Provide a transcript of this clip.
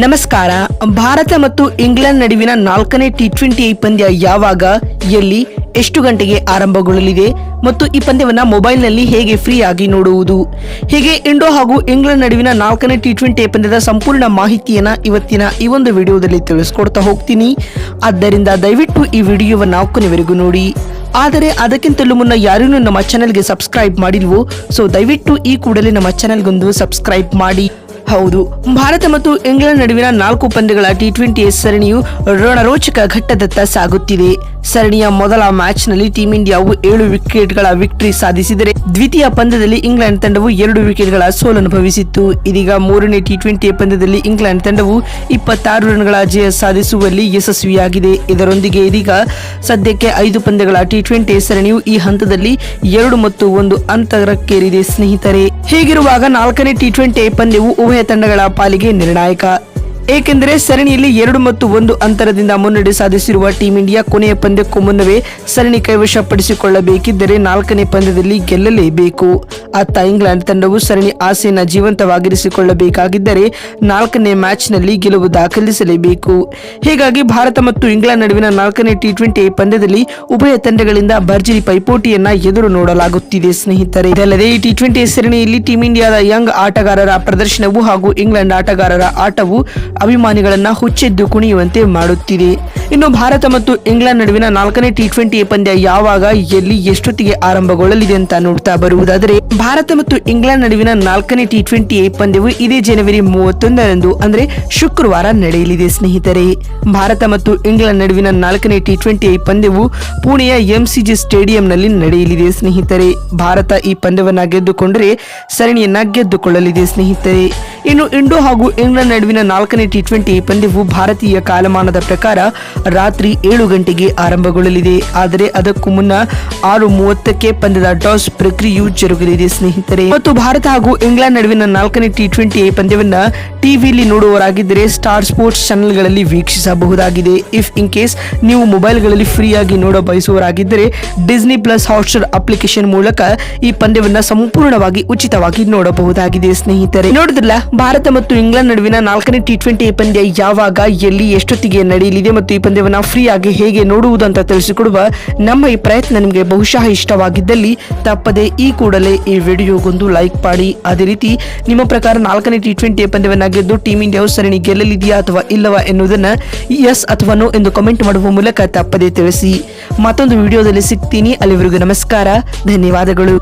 ನಮಸ್ಕಾರ. ಭಾರತ ಮತ್ತು ಇಂಗ್ಲೆಂಡ್ ನಡುವಿನ 4ನೇ ಟಿ20 ಪಂದ್ಯ ಯಾವಾಗ, ಎಲ್ಲಿ, ಎಷ್ಟು ಗಂಟೆಗೆ ಆರಂಭಗೊಳ್ಳಲಿದೆ ಮತ್ತು ಈ ಪಂದ್ಯವನ್ನ ಮೊಬೈಲ್ನಲ್ಲಿ ಹೇಗೆ ಫ್ರೀ ಆಗಿ ನೋಡುವುದು, ಹೀಗೆ ಇಂಡೋ ಹಾಗೂ ಇಂಗ್ಲೆಂಡ್ ನಡುವಿನ 4ನೇ ಟಿ20 ಪಂದ್ಯದ ಸಂಪೂರ್ಣ ಮಾಹಿತಿಯನ್ನ ಇವತ್ತಿನ ಈ ಒಂದು ವಿಡಿಯೋದಲ್ಲಿ ತಿಳಿಸ್ಕೊಡ್ತಾ ಹೋಗ್ತೀನಿ. ಆದ್ದರಿಂದ ದಯವಿಟ್ಟು ಈ ವಿಡಿಯೋವನ್ನ ಕೊನೆವರೆಗೂ ನೋಡಿ. ಆದರೆ ಅದಕ್ಕಿಂತಲೂ ಮುನ್ನ ಯಾರೂ ನಮ್ಮ ಚಾನೆಲ್ಗೆ ಸಬ್ಸ್ಕ್ರೈಬ್ ಮಾಡಿಲ್ವೋ, ಸೊ ದಯವಿಟ್ಟು ಈ ಕೂಡಲೇ ನಮ್ಮ ಚಾನೆಲ್ಗೊಂದು ಸಬ್ಸ್ಕ್ರೈಬ್ ಮಾಡಿ. ಹೌದು, ಭಾರತ ಮತ್ತು ಇಂಗ್ಲೆಂಡ್ ನಡುವಿನ 4 ಪಂದ್ಯಗಳ ಟಿ20 ಸರಣಿಯು ರಣರೋಚಕ ಘಟ್ಟದತ್ತ ಸಾಗುತ್ತಿದೆ. ಸರಣಿಯ ಮೊದಲ ಮ್ಯಾಚ್ನಲ್ಲಿ ಟೀಂ ಇಂಡಿಯಾವು 7 ವಿಕೆಟ್ಗಳ ವಿಕ್ಟರಿ ಸಾಧಿಸಿದರೆ ದ್ವಿತೀಯ ಪಂದ್ಯದಲ್ಲಿ ಇಂಗ್ಲೆಂಡ್ ತಂಡವು 2 ವಿಕೆಟ್ಗಳ ಸೋಲನುಭವಿಸಿತ್ತು. ಇದೀಗ 3ನೇ ಟಿ20 ಪಂದ್ಯದಲ್ಲಿ ಇಂಗ್ಲೆಂಡ್ ತಂಡವು 26 ರನ್ಗಳ ಜಯ ಸಾಧಿಸುವಲ್ಲಿ ಯಶಸ್ವಿಯಾಗಿದೆ. ಇದರೊಂದಿಗೆ ಇದೀಗ ಸದ್ಯಕ್ಕೆ 5 ಪಂದ್ಯಗಳ ಟಿ20 ಸರಣಿಯು ಈ ಹಂತದಲ್ಲಿ 2-1 ಅಂತರಕ್ಕೇರಿದೆ ಸ್ನೇಹಿತರೆ. ಹೀಗಿರುವಾಗ 4ನೇ ಟಿ20 ಪಂದ್ಯವು ಉಭಯ ತಂಡಗಳ ಪಾಲಿಗೆ ನಿರ್ಣಾಯಕ. ಏಕೆಂದರೆ ಸರಣಿಯಲ್ಲಿ 2-1 ಅಂತರದಿಂದ ಮುನ್ನಡೆ ಸಾಧಿಸಿರುವ ಟೀಂ ಇಂಡಿಯಾ ಕೊನೆಯ ಪಂದ್ಯಕ್ಕೂ ಮುನ್ನವೇ ಸರಣಿ ಕೈವಶಪಡಿಸಿಕೊಳ್ಳಬೇಕಿದ್ದರೆ 4ನೇ ಪಂದ್ಯದಲ್ಲಿ ಗೆಲ್ಲಲೇಬೇಕು. ಅತ್ತ ಇಂಗ್ಲೆಂಡ್ ತಂಡವು ಸರಣಿ ಆಸೆಯನ್ನು ಜೀವಂತವಾಗಿರಿಸಿಕೊಳ್ಳಬೇಕಾಗಿದ್ದರೆ 4ನೇ ಮ್ಯಾಚ್ನಲ್ಲಿ ಗೆಲುವು ದಾಖಲಿಸಲೇಬೇಕು. ಹೀಗಾಗಿ ಭಾರತ ಮತ್ತು ಇಂಗ್ಲೆಂಡ್ ನಡುವಿನ 4ನೇ ಟಿ20 ಪಂದ್ಯದಲ್ಲಿ ಉಭಯ ತಂಡಗಳಿಂದ ಭರ್ಜರಿ ಪೈಪೋಟಿಯನ್ನ ಎದುರು ನೋಡಲಾಗುತ್ತಿದೆ ಸ್ನೇಹಿತರೆ. ಇದಲ್ಲದೆ ಈ ಟಿ20 ಸರಣಿಯಲ್ಲಿ ಟೀಂ ಇಂಡಿಯಾದ ಯಂಗ್ ಆಟಗಾರರ ಪ್ರದರ್ಶನವು ಹಾಗೂ ಇಂಗ್ಲೆಂಡ್ ಆಟಗಾರರ ಆಟವು ಅಭಿಮಾನಿಗಳನ್ನ ಹುಚ್ಚೆದ್ದು ಕುಣಿಯುವಂತೆ ಮಾಡುತ್ತಿದೆ. ಇನ್ನು ಭಾರತ ಮತ್ತು ಇಂಗ್ಲೆಂಡ್ ನಡುವಿನ 4ನೇ ಟಿ20 ಪಂದ್ಯ ಯಾವಾಗ, ಎಲ್ಲಿ, ಎಷ್ಟೊತ್ತಿಗೆ ಆರಂಭಗೊಳ್ಳಲಿದೆ ಅಂತ ನೋಡ್ತಾ ಬರುವುದಾದರೆ, ಭಾರತ ಮತ್ತು ಇಂಗ್ಲೆಂಡ್ ನಡುವಿನ 4ನೇ ಟಿ20 ಪಂದ್ಯವು ಇದೇ ಜನವರಿ 31ರಂದು ಅಂದ್ರೆ ಶುಕ್ರವಾರ ನಡೆಯಲಿದೆ ಸ್ನೇಹಿತರೆ. ಭಾರತ ಮತ್ತು ಇಂಗ್ಲೆಂಡ್ ನಡುವಿನ 4ನೇ ಟಿ20 ಪಂದ್ಯವು ಪುಣೆಯ ಎಂಸಿಜಿ ಸ್ಟೇಡಿಯಂನಲ್ಲಿ ನಡೆಯಲಿದೆ ಸ್ನೇಹಿತರೆ. ಭಾರತ ಈ ಪಂದ್ಯವನ್ನ ಗೆದ್ದುಕೊಂಡರೆ ಸರಣಿಯನ್ನ ಗೆದ್ದುಕೊಳ್ಳಲಿದೆ ಸ್ನೇಹಿತರೆ. ಇನ್ನು ಇಂಡೋ ಹಾಗೂ ಇಂಗ್ಲೆಂಡ್ ನಡುವಿನ 4ನೇ ಟಿ20 ಪಂದ್ಯವು ಭಾರತೀಯ ಕಾಲಮಾನದ ಪ್ರಕಾರ ರಾತ್ರಿ 7 ಗಂಟೆಗೆ ಆರಂಭಗೊಳ್ಳಲಿದೆ. ಆದರೆ ಅದಕ್ಕೂ ಮುನ್ನ 6:30ಕ್ಕೆ ಪಂದ್ಯದ ಟಾಸ್ ಪ್ರಕ್ರಿಯೆಯು ಜರುಗಲಿದೆ ಸ್ನೇಹಿತರೆ. ಮತ್ತು ಭಾರತ ಹಾಗೂ ಇಂಗ್ಲೆಂಡ್ ನಡುವಿನ 4ನೇ ಟಿ20 ಪಂದ್ಯವನ್ನ ಟಿವಿಯಲ್ಲಿ ನೋಡುವವರಾಗಿದ್ದರೆ ಸ್ಟಾರ್ ಸ್ಪೋರ್ಟ್ಸ್ ಚಾನೆಲ್ಗಳಲ್ಲಿ ವೀಕ್ಷಿಸಬಹುದಾಗಿದೆ. ಇಫ್ ಇನ್ ಕೇಸ್ ನೀವು ಮೊಬೈಲ್ಗಳಲ್ಲಿ ಫ್ರೀ ಆಗಿ ನೋಡ ಬಯಸುವವರಾಗಿದ್ದರೆ ಡಿಸ್ನಿ ಪ್ಲಸ್ ಹಾಟ್ಸ್ಟಾರ್ ಅಪ್ಲಿಕೇಶನ್ ಮೂಲಕ ಈ ಪಂದ್ಯವನ್ನ ಸಂಪೂರ್ಣವಾಗಿ ಉಚಿತವಾಗಿ ನೋಡಬಹುದಾಗಿದೆ ಸ್ನೇಹಿತರೆ. ನೋಡಿದ್ರಲ್ಲ, ಭಾರತ ಮತ್ತು ಇಂಗ್ಲೆಂಡ್ ನಡುವಿನ 4ನೇ ಟಿ20 ಪಂದ್ಯ ಯಾವಾಗ, ಎಲ್ಲಿ, ಎಷ್ಟೊತ್ತಿಗೆ ನಡೆಯಲಿದೆ ಮತ್ತು ಈ ಪಂದ್ಯವನ್ನ ಫ್ರೀ ಆಗಿ ಹೇಗೆ ನೋಡುವುದು ಅಂತ ತಿಳಿಸಿಕೊಡುವ ನಮ್ಮ ಈ ಪ್ರಯತ್ನ ನಿಮಗೆ ಬಹುಶಃ ಇಷ್ಟವಾಗಿದ್ದಲ್ಲಿ ತಪ್ಪದೆ ಈ ಕೂಡಲೇ ಈ ವಿಡಿಯೋಗೊಂದು ಲೈಕ್ ಮಾಡಿ. ಅದೇ ರೀತಿ ನಿಮ್ಮ ಪ್ರಕಾರ 4ನೇ ಟಿ20 ಪಂದ್ಯವನ್ನ ಗೆದ್ದು ಟೀಂ ಇಂಡಿಯಾವು ಸರಣಿ ಗೆಲ್ಲಲಿದೆಯಾ ಅಥವಾ ಇಲ್ಲವಾ ಎನ್ನುವುದನ್ನ ಎಸ್ ಅಥವಾ ನೋ ಎಂದು ಕಮೆಂಟ್ ಮಾಡುವ ಮೂಲಕ ತಪ್ಪದೆ ತಿಳಿಸಿ. ಮತ್ತೊಂದು ವಿಡಿಯೋದಲ್ಲಿ ಸಿಗ್ತೀನಿ. ಅಲ್ಲಿವರೆಗೂ ನಮಸ್ಕಾರ, ಧನ್ಯವಾದಗಳು.